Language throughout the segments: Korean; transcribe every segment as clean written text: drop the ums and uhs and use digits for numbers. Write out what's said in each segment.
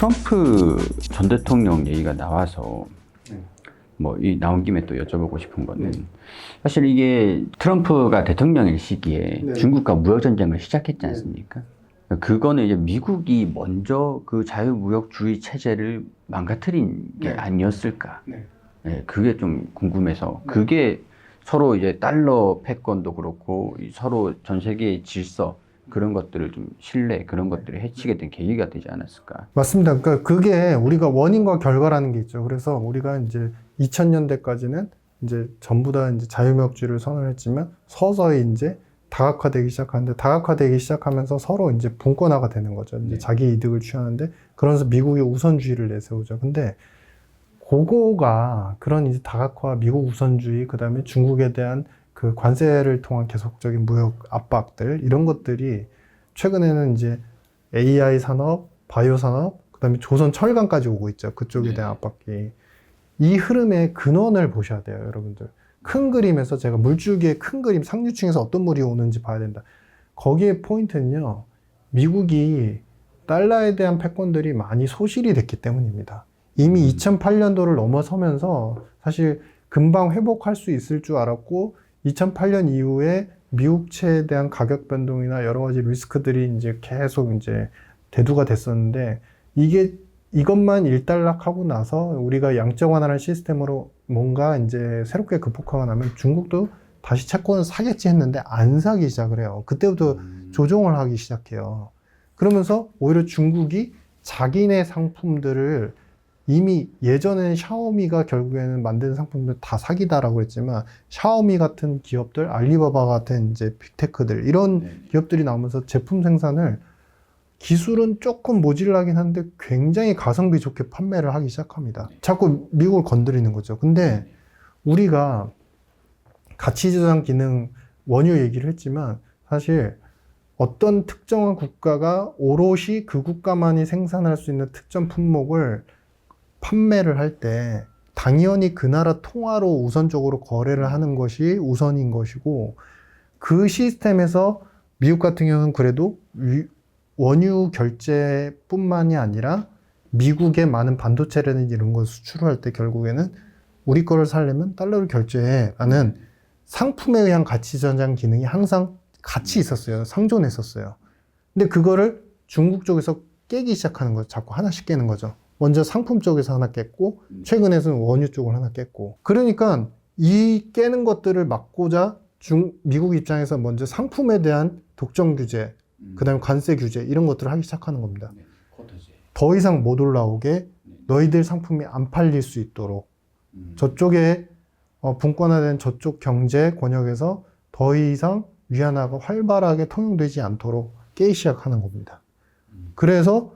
트럼프 전 대통령 얘기가 나와서 뭐 이 나온 김에 또 여쭤보고 싶은 거는 사실 이게 트럼프가 대통령일 시기에 중국과 무역 전쟁을 시작했지 않습니까? 그거는 이제 미국이 먼저 그 자유무역주의 체제를 망가뜨린 게 아니었을까? 네, 그게 좀 궁금해서 그게 서로 이제 달러 패권도 그렇고 서로 전 세계의 질서 그런 것들을 좀 신뢰 그런 것들을 해치게 된 계기가 되지 않았을까? 맞습니다. 그러니까 그게 우리가 원인과 결과라는 게 있죠. 그래서 우리가 이제 2000년대까지는 이제 전부 다 이제 자유무역주의를 선언했지만 서서히 이제 다각화되기 시작하는데 다각화되기 시작하면서 서로 이제 분권화가 되는 거죠. 이제 자기 이득을 취하는데 그러면서 미국이 우선주의를 내세우죠. 근데 그거가 그런 이제 다각화, 미국 우선주의, 그 다음에 중국에 대한 그 관세를 통한 계속적인 무역 압박들 이런 것들이 최근에는 이제 AI 산업, 바이오 산업, 그다음에 조선 철강까지 오고 있죠. 그쪽에 대한 압박이. 이 흐름의 근원을 보셔야 돼요, 여러분들. 큰 그림에서 제가 물줄기의 큰 그림, 상류층에서 어떤 물이 오는지 봐야 된다. 거기에 포인트는요, 미국이 달러에 대한 패권들이 많이 소실이 됐기 때문입니다. 이미 2008년도를 넘어서면서 사실 금방 회복할 수 있을 줄 알았고 2008년 이후에 미국채에 대한 가격 변동이나 여러 가지 리스크들이 이제 계속 이제 대두가 됐었는데 이것만 일단락하고 나서 우리가 양적 완화라는 시스템으로 뭔가 이제 새롭게 극복하고 나면 중국도 다시 채권을 사겠지 했는데 안 사기 시작을 해요. 그때부터 조정을 하기 시작해요. 그러면서 오히려 중국이 자기네 상품들을 이미 예전에는 샤오미가 결국에는 만든 상품들 다 사기다라고 했지만 샤오미 같은 기업들, 알리바바 같은 이제 빅테크들 이런 기업들이 나오면서 제품 생산을 기술은 조금 모질라긴 한데 굉장히 가성비 좋게 판매를 하기 시작합니다. 자꾸 미국을 건드리는 거죠. 근데 우리가 가치저장 기능 원유 얘기를 했지만 사실 어떤 특정한 국가가 오롯이 그 국가만이 생산할 수 있는 특정 품목을 판매를 할 때 당연히 그 나라 통화로 우선적으로 거래를 하는 것이 우선인 것이고 그 시스템에서 미국 같은 경우는 그래도 원유 결제뿐만이 아니라 미국의 많은 반도체라든지 이런 걸 수출을 할 때 결국에는 우리 거를 사려면 달러를 결제해 라는 상품에 의한 가치 전장 기능이 항상 같이 있었어요. 상존했었어요. 근데 그거를 중국 쪽에서 깨기 시작하는 거죠. 자꾸 하나씩 깨는 거죠. 먼저 상품 쪽에서 하나 깼고 최근에는 원유 쪽을 하나 깼고 그러니까 이 깨는 것들을 막고자 미국 입장에서 먼저 상품에 대한 독점 규제 그 다음에 관세 규제 이런 것들을 하기 시작하는 겁니다. 더 이상 못 올라오게 너희들 상품이 안 팔릴 수 있도록 저쪽에 분권화된 저쪽 경제 권역에서 더 이상 위안화가 활발하게 통용되지 않도록 깨기 시작하는 겁니다. 그래서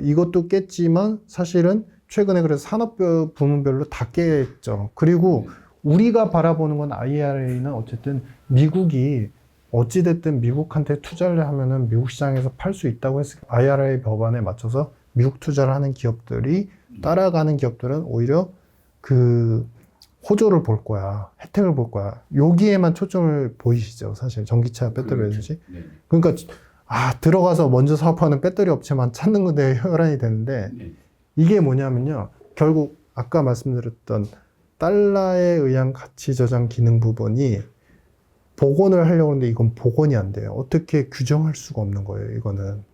이것도 깼지만 사실은 최근에 그래서 산업 부문별로 다 깼죠. 그리고 우리가 바라보는 건 IRA는 어쨌든 미국이 어찌됐든 미국한테 투자를 하면은 미국 시장에서 팔 수 있다고 했을 때 IRA 법안에 맞춰서 미국 투자를 하는 기업들이 따라가는 기업들은 오히려 그 호조를 볼 거야. 혜택을 볼 거야. 여기에만 초점을 보이시죠. 사실 전기차 배터리라든지. 그러니까 들어가서 먼저 사업하는 배터리 업체만 찾는 건데 혈안이 되는데 이게 뭐냐면요. 결국 아까 말씀드렸던 달러에 의한 가치 저장 기능 부분이 복원을 하려고 하는데 이건 복원이 안 돼요. 어떻게 규정할 수가 없는 거예요, 이거는.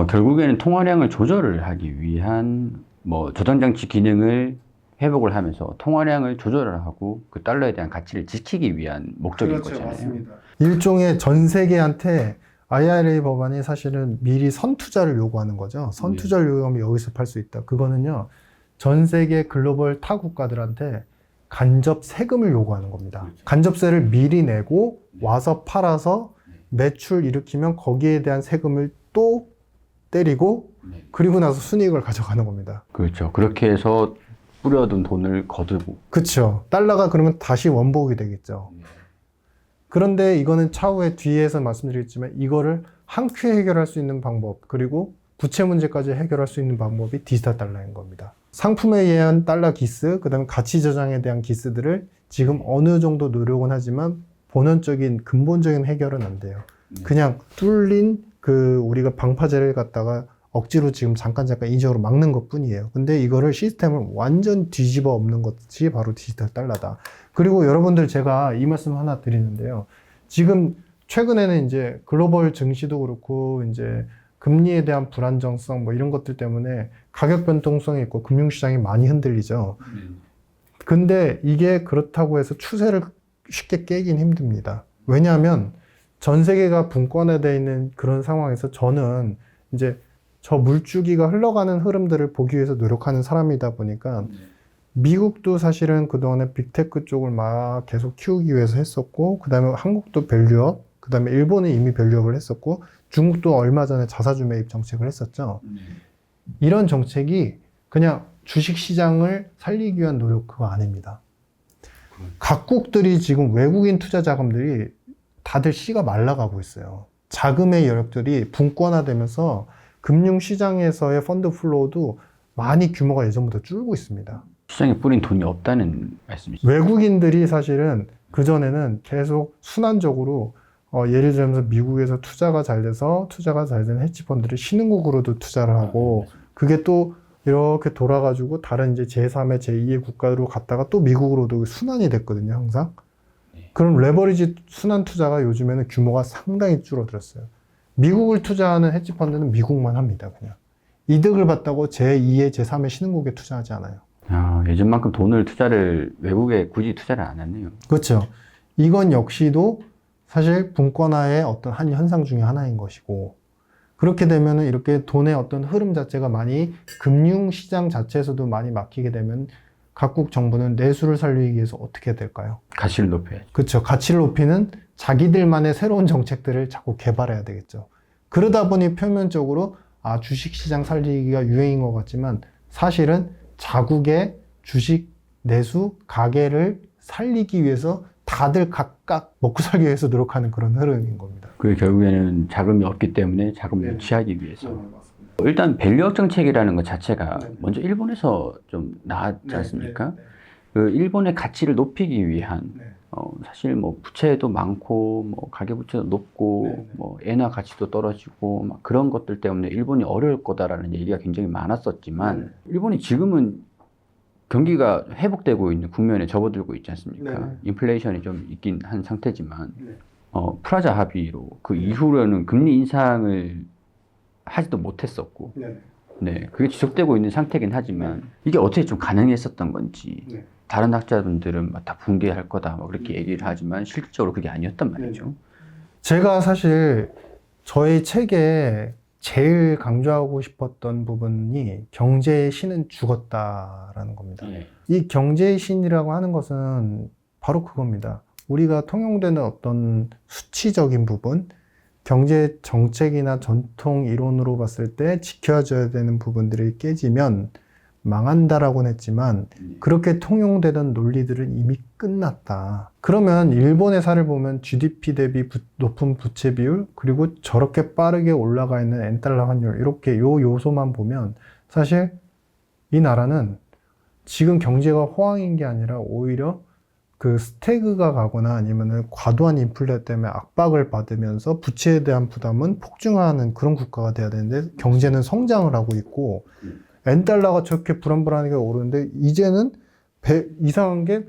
결국에는 통화량을 조절을 하기 위한 뭐 저장장치 기능을 회복을 하면서 통화량을 조절을 하고 그 달러에 대한 가치를 지키기 위한 목적일 거잖아요. 맞습니다. 일종의 전 세계한테 IRA 법안이 사실은 미리 선투자를 요구하는 거죠. 선투자를 요구하면 여기서 팔 수 있다. 그거는요, 전 세계 글로벌 타 국가들한테 간접 세금을 요구하는 겁니다. 간접세를 미리 내고 와서 팔아서 매출 일으키면 거기에 대한 세금을 또 때리고 그리고 나서 순이익을 가져가는 겁니다. 그렇죠. 그렇게 해서 뿌려둔 돈을 거두고. 그렇죠. 달러가 그러면 다시 원복이 되겠죠. 그런데 이거는 차후에 뒤에서 말씀드리겠지만 이거를 한 큐에 해결할 수 있는 방법 그리고 부채 문제까지 해결할 수 있는 방법이 디지털 달러인 겁니다. 상품에 의한 달러 기스, 그 다음에 가치 저장에 대한 기스들을 지금 어느 정도 노력은 하지만 본원적인 근본적인 해결은 안 돼요. 그냥 뚫린 우리가 방파제를 갖다가 억지로 지금 잠깐 인적으로 막는 것 뿐이에요. 근데 이거를 시스템을 완전 뒤집어 엎는 것이 바로 디지털 달러다. 그리고 여러분들 제가 이 말씀 하나 드리는데요. 지금 최근에는 이제 글로벌 증시도 그렇고 이제 금리에 대한 불안정성 뭐 이런 것들 때문에 가격 변동성이 있고 금융시장이 많이 흔들리죠. 근데 이게 그렇다고 해서 추세를 쉽게 깨긴 힘듭니다. 왜냐하면 전 세계가 분권화되어 있는 그런 상황에서 저는 이제 저 물줄기가 흘러가는 흐름들을 보기 위해서 노력하는 사람이다 보니까 미국도 사실은 그동안에 빅테크 쪽을 막 계속 키우기 위해서 했었고, 그 다음에 한국도 밸류업, 그 다음에 일본은 이미 밸류업을 했었고, 중국도 얼마 전에 자사주 매입 정책을 했었죠. 이런 정책이 그냥 주식시장을 살리기 위한 노력 그거 아닙니다. 각국들이 지금 외국인 투자 자금들이 다들 씨가 말라가고 있어요. 자금의 여력들이 분권화되면서 금융시장에서의 펀드 플로우도 많이 규모가 예전보다 줄고 있습니다. 시장에 뿌린 돈이 없다는 말씀이시죠? 외국인들이 사실은 그전에는 계속 순환적으로 예를 들면서 미국에서 투자가 잘 돼서 투자가 잘 되는 헤지펀드를 신흥국으로도 투자를 하고 그게 또 이렇게 돌아가지고 다른 이제 제3의 제2의 국가로 갔다가 또 미국으로도 순환이 됐거든요, 항상. 그럼 레버리지 순환 투자가 요즘에는 규모가 상당히 줄어들었어요. 미국을 투자하는 헤지펀드는 미국만 합니다, 그냥. 이득을 봤다고 제2의 제3의 신흥국에 투자하지 않아요. 예전만큼 돈을 외국에 굳이 투자를 안 했네요. 그렇죠. 이건 역시도 사실 분권화의 어떤 한 현상 중에 하나인 것이고, 그렇게 되면은 이렇게 돈의 어떤 흐름 자체가 많이 금융시장 자체에서도 많이 막히게 되면 각국 정부는 내수를 살리기 위해서 어떻게 해야 될까요? 가치를 높여야죠. 그렇죠. 가치를 높이는 자기들만의 새로운 정책들을 자꾸 개발해야 되겠죠. 그러다 보니 표면적으로 주식시장 살리기가 유행인 것 같지만 사실은 자국의 주식 내수 가계를 살리기 위해서 다들 각각 먹고 살기 위해서 노력하는 그런 흐름인 겁니다. 그 결국에는 자금이 없기 때문에 자금을 유치하기 위해서. 일단 밸류업 정책이라는 것 자체가 먼저 일본에서 좀 나왔지 않습니까? 그 일본의 가치를 높이기 위한 사실 뭐 부채도 많고 뭐 가계부채도 높고 뭐 엔화 가치도 떨어지고 막 그런 것들 때문에 일본이 어려울 거다라는 얘기가 굉장히 많았었지만 일본이 지금은 경기가 회복되고 있는 국면에 접어들고 있지 않습니까? 인플레이션이 좀 있긴 한 상태지만 프라자 합의로 그 이후로는 금리 인상을 하지도 못했었고 그게 지속되고 있는 상태긴 하지만 이게 어떻게 좀 가능했었던 건지 다른 학자분들은 다 붕괴할 거다 뭐 그렇게 얘기를 하지만 실질적으로 그게 아니었단 말이죠. 제가 사실 저의 책에 제일 강조하고 싶었던 부분이 경제의 신은 죽었다라는 겁니다. 이 경제의 신이라고 하는 것은 바로 그겁니다. 우리가 통용되는 어떤 수치적인 부분, 경제 정책이나 전통 이론으로 봤을 때 지켜줘야 되는 부분들이 깨지면 망한다라고는 했지만 그렇게 통용되던 논리들은 이미 끝났다. 그러면 일본의 사를 보면 GDP 대비 높은 부채 비율 그리고 저렇게 빠르게 올라가 있는 엔달러 환율 이렇게 요 요소만 보면 사실 이 나라는 지금 경제가 호황인 게 아니라 오히려 그 스태그가 가거나 아니면은 과도한 인플레 때문에 압박을 받으면서 부채에 대한 부담은 폭증하는 그런 국가가 돼야 되는데 경제는 성장을 하고 있고 엔달러가 저렇게 불안불안하게 오르는데 이제는 이상한 게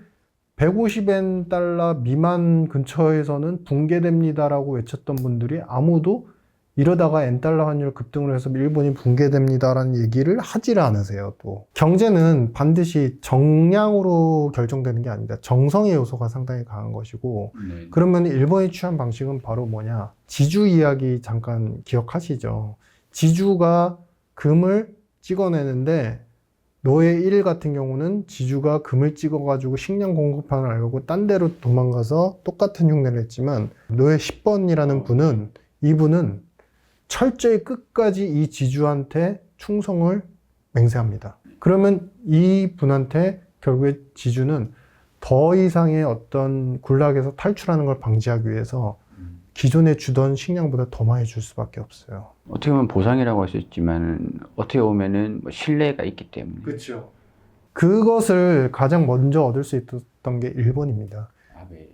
150엔 달러 미만 근처에서는 붕괴됩니다라고 외쳤던 분들이 아무도 이러다가 엔달러 환율 급등을 해서 일본이 붕괴됩니다라는 얘기를 하지를 않으세요. 또 경제는 반드시 정량으로 결정되는 게 아닙니다. 정성의 요소가 상당히 강한 것이고 그러면 일본이 취한 방식은 바로 뭐냐? 지주 이야기 잠깐 기억하시죠? 지주가 금을 찍어내는데 노예 1 같은 경우는 지주가 금을 찍어가지고 식량 공급하는 걸 알고 딴 데로 도망가서 똑같은 흉내를 했지만 노예 10번이라는 분은 이분은 철저히 끝까지 이 지주한테 충성을 맹세합니다. 그러면 이 분한테 결국에 지주는 더 이상의 어떤 굴락에서 탈출하는 걸 방지하기 위해서 기존에 주던 식량보다 더 많이 줄 수밖에 없어요. 어떻게 보면 보상이라고 할 수 있지만 어떻게 보면은 신뢰가 있기 때문에. 그렇죠. 그것을 가장 먼저 얻을 수 있었던 게 일본입니다.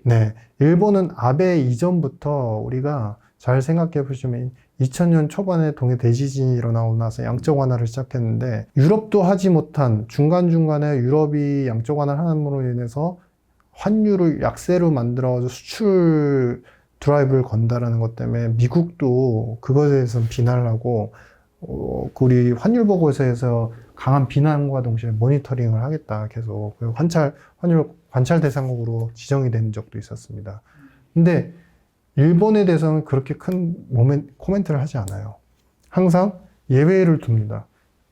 네, 일본은 아베 이전부터 우리가 잘 생각해 보시면 2000년 초반에 동해 대지진이 일어나고 나서 양적 완화를 시작했는데 유럽도 하지 못한 중간중간에 유럽이 양적 완화를 함으로 인해서 환율을 약세로 만들어서 수출 드라이브를 건다라는 것 때문에 미국도 그것에 대해서 비난을 하고 우리 환율 보고서에서 강한 비난과 동시에 모니터링을 하겠다 계속 환율 관찰 대상국으로 지정이 된 적도 있었습니다. 근데 일본에 대해서는 그렇게 큰 코멘트를 하지 않아요. 항상 예외를 둡니다.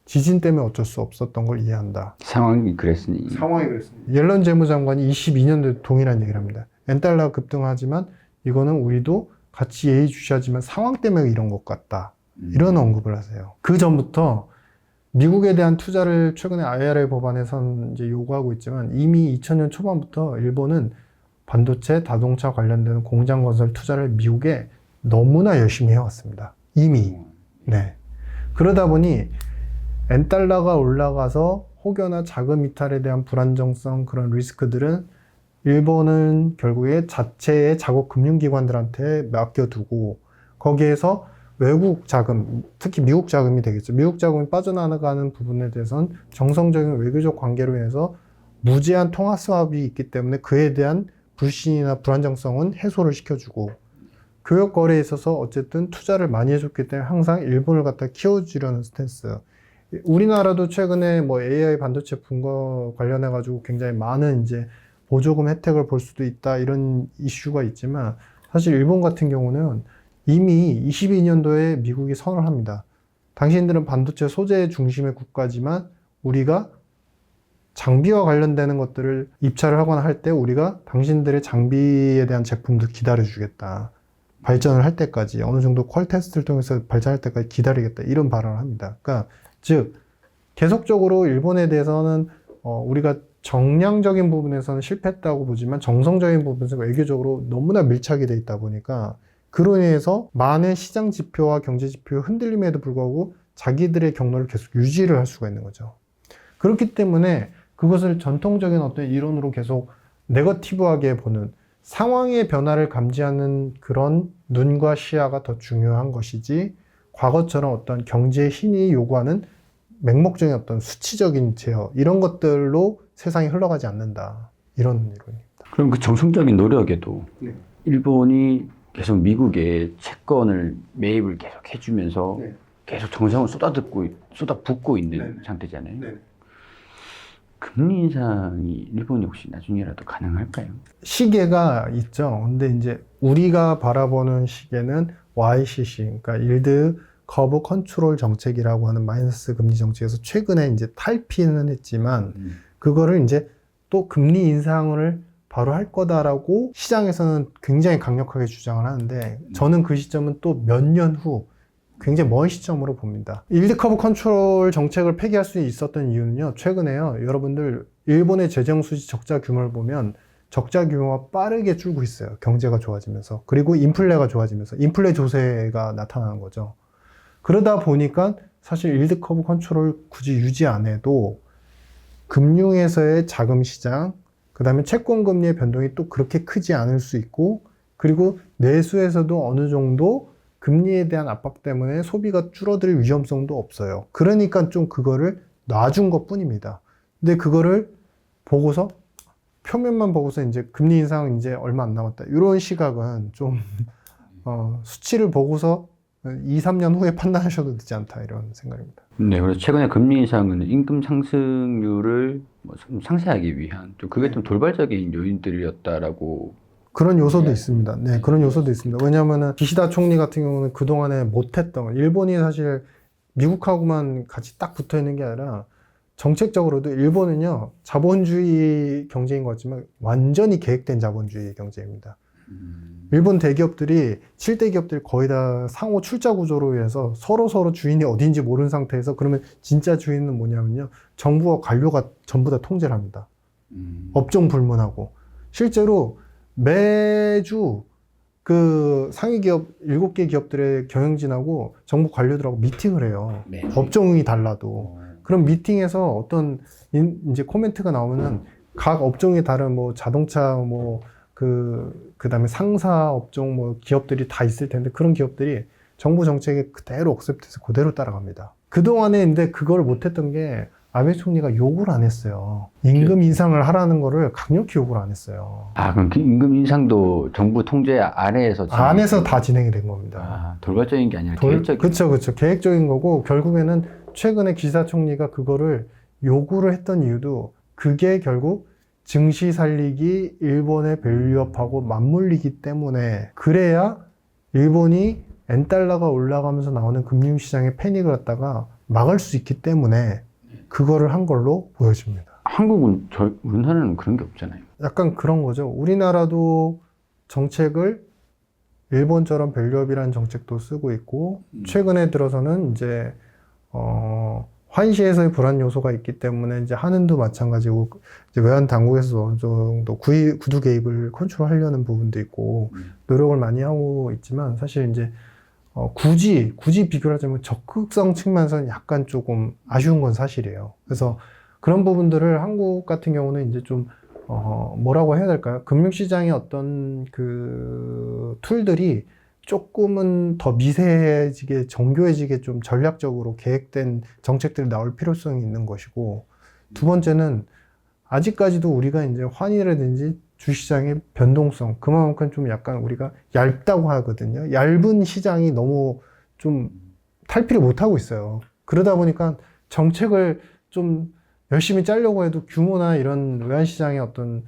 지진 때문에 어쩔 수 없었던 걸 이해한다. 상황이 그랬으니. 상황이 그랬습니다. 옐런 재무장관이 22년도에 동일한 얘기를 합니다. 엔달러가 급등하지만 이거는 우리도 같이 예의주시하지만 상황 때문에 이런 것 같다. 이런 언급을 하세요. 그 전부터 미국에 대한 투자를 최근에 IRA 법안에선 이제 요구하고 있지만 이미 2000년 초반부터 일본은 반도체, 자동차 관련된 공장 건설 투자를 미국에 너무나 열심히 해왔습니다. 이미. 네. 그러다 보니 엔달러가 올라가서 혹여나 자금 이탈에 대한 불안정성 그런 리스크들은 일본은 결국에 자체의 자국 금융기관들한테 맡겨두고 거기에서 외국 자금, 특히 미국 자금이 되겠죠. 미국 자금이 빠져나가는 부분에 대해서는 정성적인 외교적 관계로 인해서 무제한 통화 수합이 있기 때문에 그에 대한 불신이나 불안정성은 해소를 시켜주고 교역 거래에 있어서 어쨌든 투자를 많이 해줬기 때문에 항상 일본을 갖다 키워주려는 스탠스. 우리나라도 최근에 뭐 AI 반도체 분과 관련해가지고 굉장히 많은 이제 보조금 혜택을 볼 수도 있다 이런 이슈가 있지만 사실 일본 같은 경우는 이미 22년도에 미국이 선언을 합니다. 당신들은 반도체 소재 중심의 국가지만 우리가 장비와 관련되는 것들을 입찰을 하거나 할 때 우리가 당신들의 장비에 대한 제품도 기다려주겠다. 발전을 할 때까지 어느 정도 퀄 테스트를 통해서 발전할 때까지 기다리겠다. 이런 발언을 합니다. 그러니까 즉 계속적으로 일본에 대해서는 우리가 정량적인 부분에서는 실패했다고 보지만 정성적인 부분에서 외교적으로 너무나 밀착이 돼 있다 보니까 그로 인해서 많은 시장 지표와 경제 지표 흔들림에도 불구하고 자기들의 경로를 계속 유지를 할 수가 있는 거죠. 그렇기 때문에 그것을 전통적인 어떤 이론으로 계속 네거티브하게 보는 상황의 변화를 감지하는 그런 눈과 시야가 더 중요한 것이지 과거처럼 어떤 경제의 힘이 요구하는 맹목적인 어떤 수치적인 제어 이런 것들로 세상이 흘러가지 않는다. 이런 이론입니다. 그럼 그 정성적인 노력에도 네. 일본이 계속 미국에 채권을 매입을 계속 해주면서 네. 계속 정성을 쏟아붓고 있는 네. 상태잖아요. 네. 금리 인상이 일본이 혹시 나중에라도 가능할까요? 시계가 있죠. 근데 이제 우리가 바라보는 시계는 YCC, 그러니까 일드 커브 컨트롤 정책이라고 하는 마이너스 금리 정책에서 최근에 이제 탈피는 했지만 그거를 이제 또 금리 인상을 바로 할 거다라고 시장에서는 굉장히 강력하게 주장을 하는데 저는 그 시점은 또 몇 년 후 굉장히 먼 시점으로 봅니다. 일드 커브 컨트롤 정책을 폐기할 수 있었던 이유는요. 최근에요. 여러분들 일본의 재정 수지 적자 규모를 보면 적자 규모가 빠르게 줄고 있어요. 경제가 좋아지면서. 그리고 인플레가 좋아지면서 인플레 조세가 나타나는 거죠. 그러다 보니까 사실 일드 커브 컨트롤 굳이 유지 안 해도 금융에서의 자금 시장, 그 다음에 채권 금리의 변동이 또 그렇게 크지 않을 수 있고, 그리고 내수에서도 어느 정도 금리에 대한 압박 때문에 소비가 줄어들 위험성도 없어요. 그러니까 좀 그거를 놔준 것 뿐입니다. 근데 그거를 보고서 표면만 보고서 이제 금리 인상 이제 얼마 안 남았다. 이런 시각은 좀 수치를 보고서 2, 3년 후에 판단하셔도 되지 않다 이런 생각입니다. 네, 그래서 최근에 금리 인상은 임금 상승률을 좀 상쇄하기 위한 좀 그게 좀 돌발적인 요인들이었다라고. 그런 요소도 있습니다. 네, 그런 요소도 있습니다. 왜냐하면은 기시다 총리 같은 경우는 그동안에 못했던 일본이 사실 미국하고만 같이 딱 붙어 있는 게 아니라 정책적으로도 일본은요 자본주의 경제인 것 같지만 완전히 계획된 자본주의 경제입니다. 일본 대기업들이 7대 기업들이 거의 다 상호 출자 구조로 해서 서로 주인이 어딘지 모르는 상태에서 그러면 진짜 주인은 뭐냐면요 정부와 관료가 전부 다 통제를 합니다. 업종 불문하고 실제로 매주 그 상위 기업 7개 기업들의 경영진하고 정부 관료들하고 미팅을 해요. 네. 업종이 달라도. 그럼 미팅에서 어떤 이제 코멘트가 나오면은 각 업종에 다른 뭐 자동차 뭐 그다음에 상사 업종 뭐 기업들이 다 있을 텐데 그런 기업들이 정부 정책에 그대로 억셉트해서 그대로 따라갑니다. 그동안에 근데 그걸 못했던 게 아베 총리가 욕을 안 했어요. 임금 인상을 하라는 거를 강력히 욕을 안 했어요. 아, 그럼 그 임금 인상도 정부 통제 아래에서 안에서 다 진행이 된 겁니다. 아, 돌발적인 게 아니라 계획적인. 그렇죠. 계획적인 거고 결국에는 최근에 기시다 총리가 그거를 요구를 했던 이유도 그게 결국 증시 살리기, 일본의 밸류업하고 맞물리기 때문에 그래야 일본이 엔달러가 올라가면서 나오는 금융시장의 패닉을 갖다가 막을 수 있기 때문에 그거를 한 걸로 보여집니다. 한국은 우리나라는 그런 게 없잖아요. 약간 그런 거죠. 우리나라도 정책을 일본처럼 밸류업이라는 정책도 쓰고 있고 최근에 들어서는 이제 환시에서의 불안 요소가 있기 때문에 이제 한은도 마찬가지고 이제 외환 당국에서 어느 정도 구두 개입을 컨트롤하려는 부분도 있고 노력을 많이 하고 있지만 사실 이제 굳이 비교를 하자면 적극성 측면에서는 약간 조금 아쉬운 건 사실이에요. 그래서 그런 부분들을 한국 같은 경우는 이제 좀 뭐라고 해야 될까요? 금융시장의 어떤 그 툴들이 조금은 더 미세해지게 정교해지게 좀 전략적으로 계획된 정책들이 나올 필요성이 있는 것이고 두 번째는 아직까지도 우리가 이제 환이라든지 주시장의 변동성 그만큼 좀 약간 우리가 얇다고 하거든요. 얇은 시장이 너무 좀 탈피를 못하고 있어요. 그러다 보니까 정책을 좀 열심히 짜려고 해도 규모나 이런 외환시장의 어떤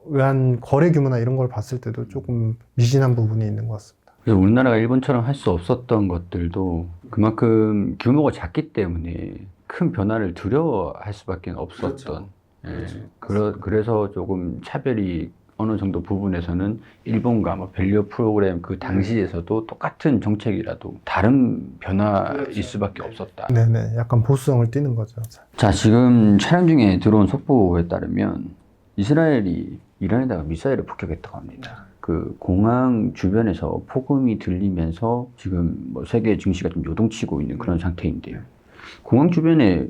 외환 거래 규모나 이런 걸 봤을 때도 조금 미진한 부분이 있는 것 같습니다. 그래서 우리나라가 일본처럼 할 수 없었던 것들도 그만큼 규모가 작기 때문에 큰 변화를 두려워할 수밖에 없었던. 그렇죠. 그래서 조금 차별이 어느 정도 부분에서는 일본과 뭐 밸류 프로그램 그 당시에서도 똑같은 정책이라도 다른 변화일 수밖에 없었다. 네네, 약간 보수성을 띠는 거죠. 자, 지금 촬영 중에 들어온 속보에 따르면 이스라엘이 이란에다가 미사일을 폭격했다고 합니다. 그 공항 주변에서 폭음이 들리면서 지금 뭐 세계 증시가 좀 요동치고 있는 그런 상태인데요. 공항 주변에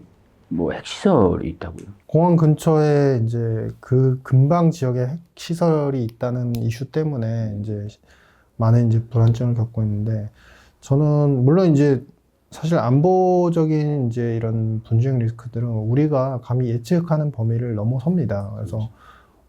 뭐 핵시설이 있다고요? 공항 근처에 이제 그 근방 지역에 핵시설이 있다는 이슈 때문에 이제 많은 이제 불안증을 겪고 있는데 저는 물론 이제 사실 안보적인 이제 이런 분쟁 리스크들은 우리가 감히 예측하는 범위를 넘어섭니다. 그래서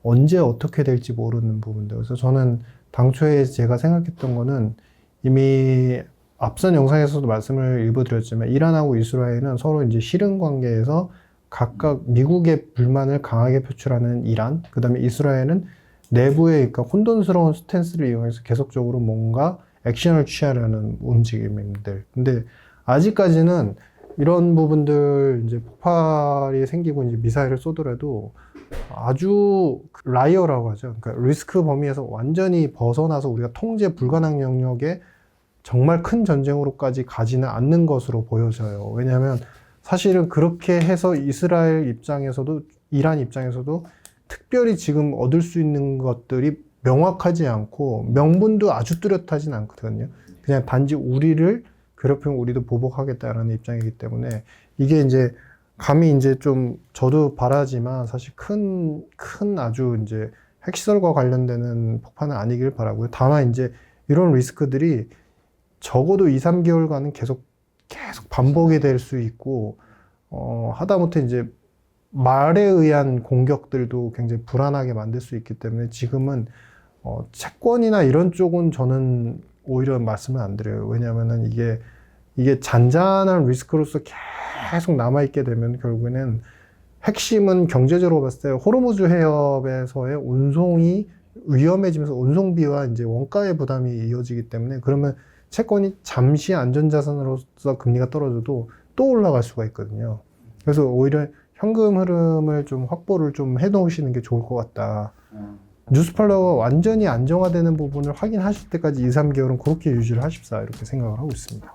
언제 어떻게 될지 모르는 부분들. 그래서 저는 당초에 제가 생각했던 거는 이미 앞선 영상에서도 말씀을 일부 드렸지만 이란하고 이스라엘은 서로 이제 실은 관계에서 각각 미국의 불만을 강하게 표출하는 이란, 그 다음에 이스라엘은 내부의 그러니까 혼돈스러운 스탠스를 이용해서 계속적으로 뭔가 액션을 취하려는 움직임들. 근데 아직까지는 이런 부분들 이제 폭발이 생기고 이제 미사일을 쏘더라도 아주 라이어라고 하죠. 그러니까 리스크 범위에서 완전히 벗어나서 우리가 통제 불가능 영역에 정말 큰 전쟁으로까지 가지는 않는 것으로 보여져요. 왜냐하면 사실은 그렇게 해서 이스라엘 입장에서도 이란 입장에서도 특별히 지금 얻을 수 있는 것들이 명확하지 않고 명분도 아주 뚜렷하진 않거든요. 그냥 단지 우리를 괴롭히면 우리도 보복하겠다라는 입장이기 때문에 이게 이제 감히 이제 좀 저도 바라지만 사실 큰 아주 이제 핵시설과 관련되는 폭파는 아니길 바라고요. 다만 이제 이런 리스크들이 적어도 2, 3개월간은 계속 반복이 될 수 있고, 하다못해 이제 말에 의한 공격들도 굉장히 불안하게 만들 수 있기 때문에 지금은, 채권이나 이런 쪽은 저는 오히려 말씀을 안 드려요. 왜냐하면은 이게 잔잔한 리스크로서 계속 남아있게 되면 결국에는 핵심은 경제적으로 봤을 때 호르무즈 해협에서의 운송이 위험해지면서 운송비와 이제 원가의 부담이 이어지기 때문에 그러면 채권이 잠시 안전자산으로서 금리가 떨어져도 또 올라갈 수가 있거든요. 그래서 오히려 현금 흐름을 좀 확보를 좀 해놓으시는 게 좋을 것 같다. 뉴스팔러가 완전히 안정화되는 부분을 확인하실 때까지 2, 3개월은 그렇게 유지를 하십사 이렇게 생각을 하고 있습니다.